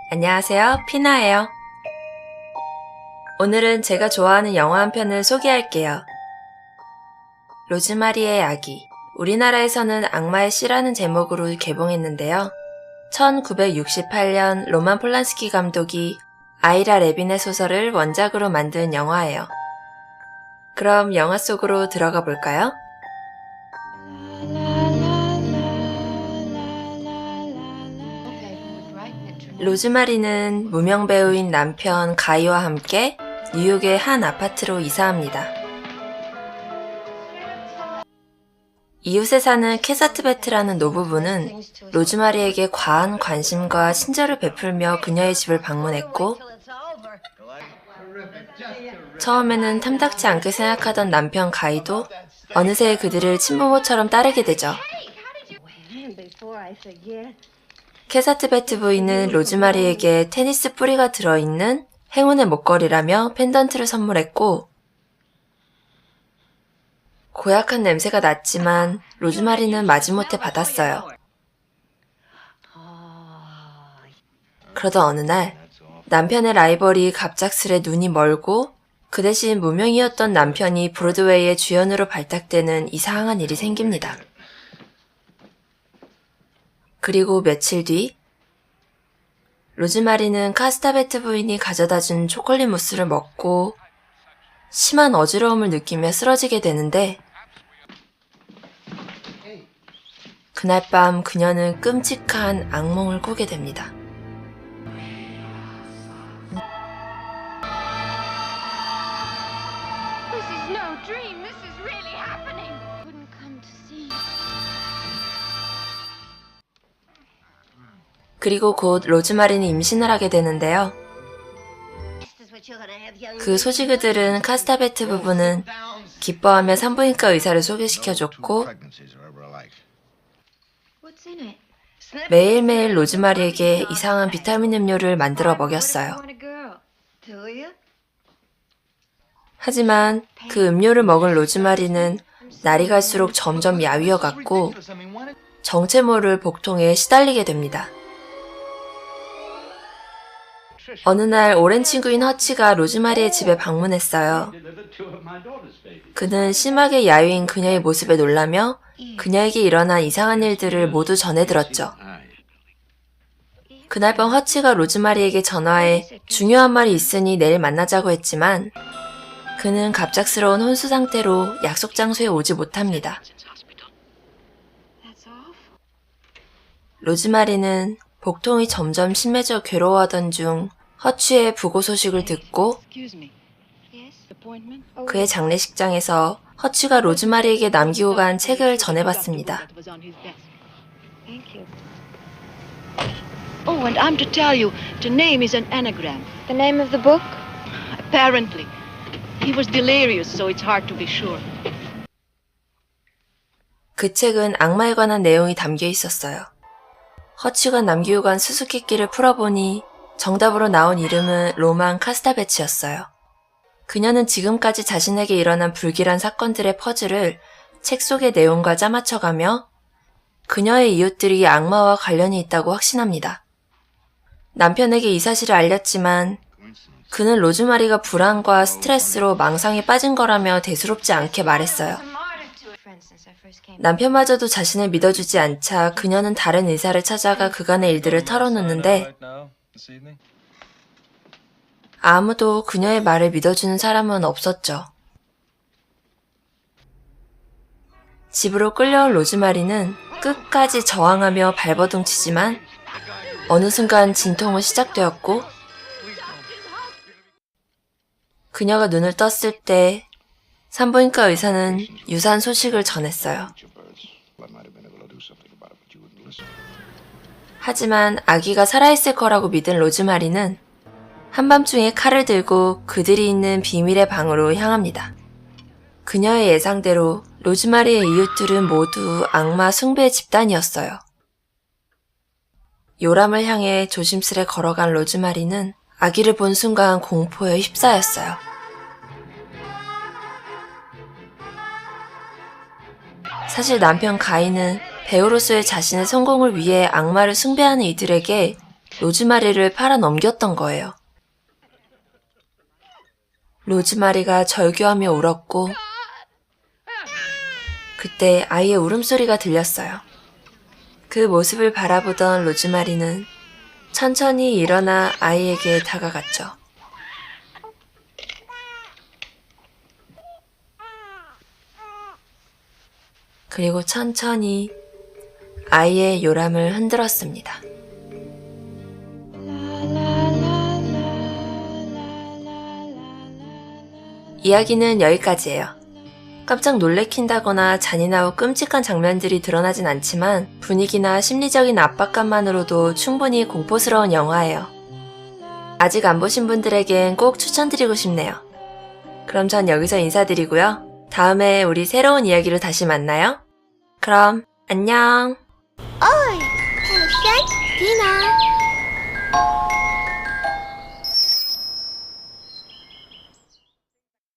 안녕하세요, 피나예요. 오늘은 제가 좋아하는 영화 한 편을 소개할게요. 로즈마리의 아기. 우리나라에서는 악마의 씨라는 제목으로 개봉했는데요. 1968년 로만 폴란스키 감독이 아이라 레빈의 소설을 원작으로 만든 영화예요. 그럼 영화 속으로 들어가 볼까요? 로즈마리는 무명 배우인 남편 가이와 함께 뉴욕의 한 아파트로 이사합니다. 이웃에 사는 캐사트 베트라는 노부부는 로즈마리에게 과한 관심과 친절을 베풀며 그녀의 집을 방문했고, 처음에는 탐탁지 않게 생각하던 남편 가이도 어느새 그들을 친부모처럼 따르게 되죠. 캐사트 베트 부인은 로즈마리에게 테니스 뿌리가 들어있는 행운의 목걸이라며 펜던트를 선물했고, 고약한 냄새가 났지만 로즈마리는 마지못해 받았어요. 그러던 어느 날 남편의 라이벌이 갑작스레 눈이 멀고 그 대신 무명이었던 남편이 브로드웨이의 주연으로 발탁되는 이상한 일이 생깁니다. 그리고 며칠 뒤 로즈마리는 카스타베트 부인이 가져다준 초콜릿 무스를 먹고 심한 어지러움을 느끼며 쓰러지게 되는데, 그날 밤 그녀는 끔찍한 악몽을 꾸게 됩니다. 그리고 곧 로즈마리는 임신을 하게 되는데요. 그 소식을 들은 카스타베트 부부는 기뻐하며 산부인과 의사를 소개시켜줬고, 매일매일 로즈마리에게 이상한 비타민 음료를 만들어 먹였어요. 하지만 그 음료를 먹은 로즈마리는 날이 갈수록 점점 야위어갔고 정체 모를 복통에 시달리게 됩니다. 어느 날 오랜 친구인 허치가 로즈마리의 집에 방문했어요. 그는 심하게 야위인 그녀의 모습에 놀라며 그녀에게 일어난 이상한 일들을 모두 전해들었죠. 그날 밤 허치가 로즈마리에게 전화해 중요한 말이 있으니 내일 만나자고 했지만 그는 갑작스러운 혼수 상태로 약속 장소에 오지 못합니다. 로즈마리는 복통이 점점 심해져 괴로워하던 중 허치의 부고 소식을 듣고 그의 장례식장에서 허치가 로즈마리에게 남기고 간 책을 전해봤습니다. Oh, and I'm to tell you, the name is an anagram. The name of the book? Apparently. He was delirious, so it's hard to be sure. 그 책은 악마에 관한 내용이 담겨 있었어요. 허치가 남기고 간 수수께끼를 풀어보니 정답으로 나온 이름은 로만 카스타베츠였어요. 그녀는 지금까지 자신에게 일어난 불길한 사건들의 퍼즐을 책 속의 내용과 짜맞춰가며 그녀의 이웃들이 악마와 관련이 있다고 확신합니다. 남편에게 이 사실을 알렸지만 그는 로즈마리가 불안과 스트레스로 망상에 빠진 거라며 대수롭지 않게 말했어요. 남편마저도 자신을 믿어주지 않자 그녀는 다른 의사를 찾아가 그간의 일들을 털어놓는데 아무도 그녀의 말을 믿어주는 사람은 없었죠. 집으로 끌려온 로즈마리는 끝까지 저항하며 발버둥치지만 어느 순간 진통은 시작되었고 그녀가 눈을 떴을 때 산부인과 의사는 유사한 소식을 전했어요. 하지만 아기가 살아있을 거라고 믿은 로즈마리는 한밤중에 칼을 들고 그들이 있는 비밀의 방으로 향합니다. 그녀의 예상대로 로즈마리의 이웃들은 모두 악마 숭배 집단이었어요. 요람을 향해 조심스레 걸어간 로즈마리는 아기를 본 순간 공포에 휩싸였어요. 사실 남편 가인은 배우로서의 자신의 성공을 위해 악마를 숭배하는 이들에게 로즈마리를 팔아 넘겼던 거예요. 로즈마리가 절규하며 울었고 그때 아이의 울음소리가 들렸어요. 그 모습을 바라보던 로즈마리는 천천히 일어나 아이에게 다가갔죠. 그리고 천천히 아이의 요람을 흔들었습니다. 이야기는 여기까지예요. 깜짝 놀래킨다거나 잔인하고 끔찍한 장면들이 드러나진 않지만 분위기나 심리적인 압박감만으로도 충분히 공포스러운 영화예요. 아직 안 보신 분들에겐 꼭 추천드리고 싶네요. 그럼 전 여기서 인사드리고요. 다음에 우리 새로운 이야기로 다시 만나요. 그럼 안녕. Oi, Elsa, Tina.